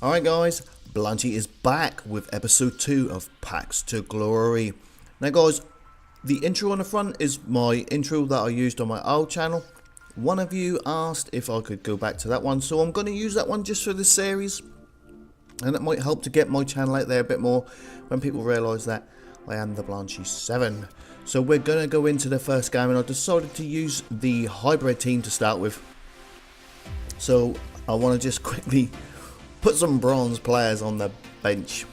Alright guys, Blanchy is back with episode 2 of Packs to Glory. Now guys, the intro on the front is my intro that I used on my old channel. One of you asked if I could go back to that one, so I'm going to use that one just for this series. And it might help to get my channel out there a bit more when people realise that I am the Blanchy 7. So we're going to go into the first game, and I decided to use the hybrid team to start with. So I want to just quickly put some bronze players on the bench,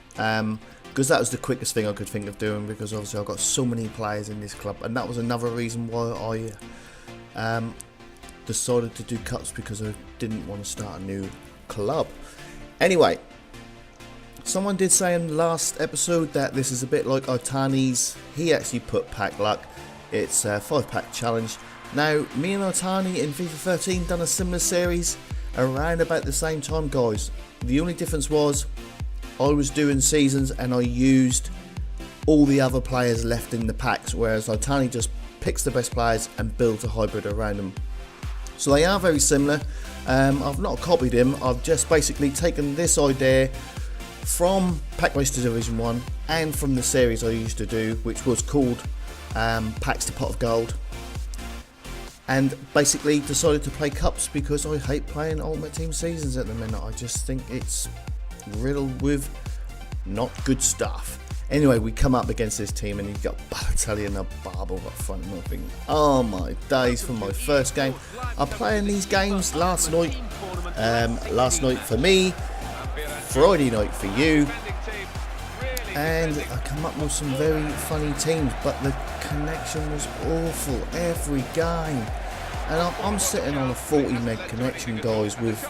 because that was the quickest thing I could think of doing, because obviously I've got so many players in this club, and that was another reason why I decided to do cups, because I didn't want to start a new club. Anyway, someone did say in the last episode that this is a bit like Otani's. He actually put pack luck. It's a 5-pack challenge. Now, me and Otani in FIFA14 done a similar series around about the same time, guys. The only difference was I was doing seasons and I used all the other players left in the packs, whereas Otani just picks the best players and builds a hybrid around them. So they are very similar. I've not copied him, I've just basically taken this idea from Pack Race to Division 1 and from the series I used to do, which was called Packs to Pot of Gold, and basically decided to play cups because I hate playing Ultimate Team seasons at the minute. I just think it's riddled with not good stuff. Anyway, we come up against this team and you've got Balotelli and a Barber up front, and I think, oh my days, for my first game. I'm playing these games last night for me, Friday night for you, and I come up with some very funny teams, but the connection was awful every game, and I'm sitting on a 40 meg connection, guys, with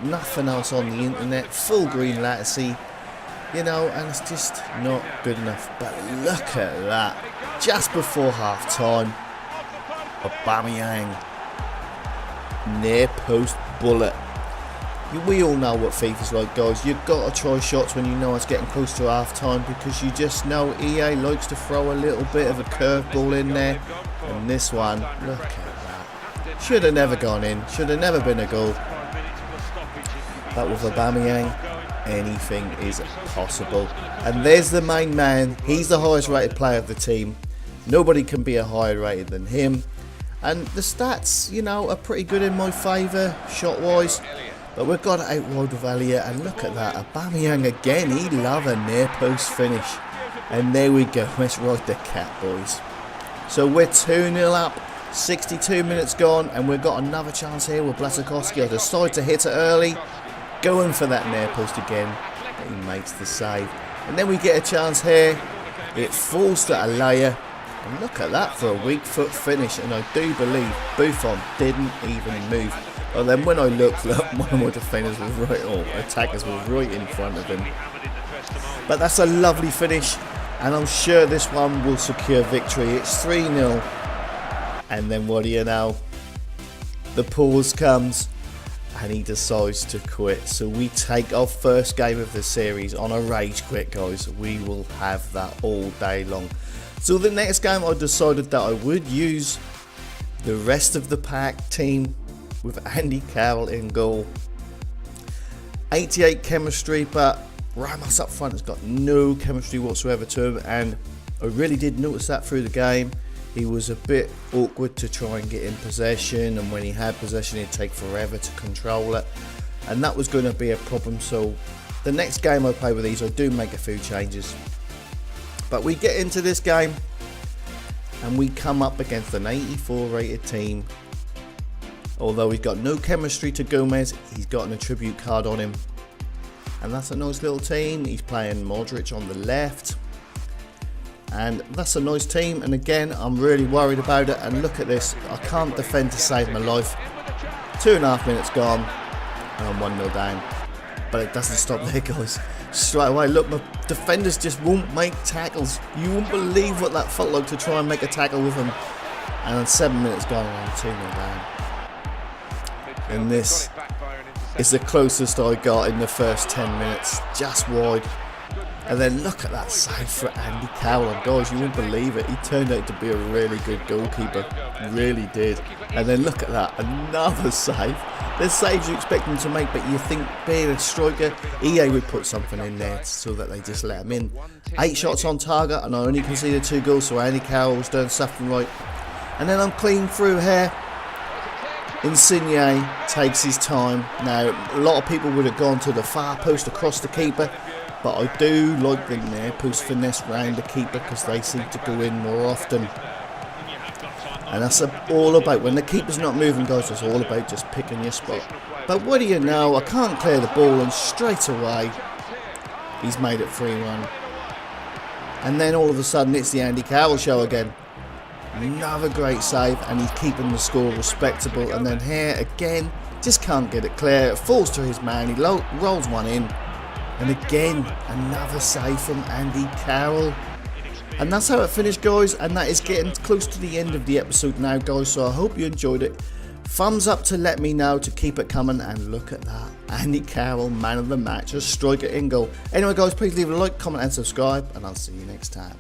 nothing else on the internet, full green latency, you know, and it's just not good enough. But look at that, just before half time, Aubameyang, near post bullet. We all know what FIFA's like, guys. You've got to try shots when you know it's getting close to half time, because you just know EA likes to throw a little bit of a curveball in there. And this one, look at that, should have never gone in, should have never been a goal. But with Aubameyang, anything is possible. And there's the main man. He's the highest rated player of the team. Nobody can be a higher rated than him. And the stats, you know, are pretty good in my favour, shot wise. But we've got it out wide with Elliot, and look at that, Aubameyang again, he love a near post finish. And there we go, let's ride the cat, boys. So we're 2-0 up, 62 minutes gone, and we've got another chance here with Blanchy. I decide to hit it early, going for that near post again, but he makes the save. And then we get a chance here, it falls to Alaya, and look at that for a weak foot finish, and I do believe Buffon didn't even move. Well, then when I looked, look, one of my defenders was right, or attackers was right in front of him. But that's a lovely finish, and I'm sure this one will secure victory. It's 3-0, and then what do you know? The pause comes, and he decides to quit. So we take our first game of the series on a rage quit, guys. We will have that all day long. So the next game, I decided that I would use the rest of the pack team with Andy Carroll in goal. 88 chemistry, but Ramos up front has got no chemistry whatsoever to him, and I really did notice that through the game. He was a bit awkward to try and get in possession, and when he had possession it'd take forever to control it, and that was going to be a problem. So the next game I play with these, I do make a few changes. But we get into this game and we come up against an 84 rated team. Although he's got no chemistry to Gomez, he's got an attribute card on him, and that's a nice little team. He's playing Modric on the left, and that's a nice team. And again, I'm really worried about it, and look at this, I can't defend to save my life. 2.5 minutes gone, and I'm 1-0 down. But it doesn't stop there, guys. Straight away, look, my defenders just won't make tackles. You won't believe what that felt like to try and make a tackle with them. And 7 minutes gone, and I'm 2-0 down. And this is the closest I got in the first 10 minutes, just wide. And then look at that save for Andy Carroll. And guys, you wouldn't believe it. He turned out to be a really good goalkeeper. Really did. And then look at that. Another save. There's saves you expect him to make, but you think being a striker, EA would put something in there so that they just let him in. 8 shots on target, and I only conceded 2 goals, so Andy Carroll's doing something right. And then I'm clean through here. Insigne takes his time. Now, a lot of people would have gone to the far post across the keeper, but I do like the near post finesse round the keeper because they seem to go in more often. And that's all about, when the keeper's not moving, guys, it's all about just picking your spot. But what do you know, I can't clear the ball, and straight away he's made it 3-1. And then all of a sudden it's the Andy Carroll show again. Another great save, and he's keeping the score respectable. And then here again, just can't get it clear. It falls to his man, he rolls one in. And again, another save from Andy Carroll. And that's how it finished, guys, and that is getting close to the end of the episode now, guys, so I hope you enjoyed it. Thumbs up to let me know to keep it coming, and look at that. Andy Carroll, man of the match, a striker in goal. Anyway, guys, please leave a like, comment and subscribe, and I'll see you next time.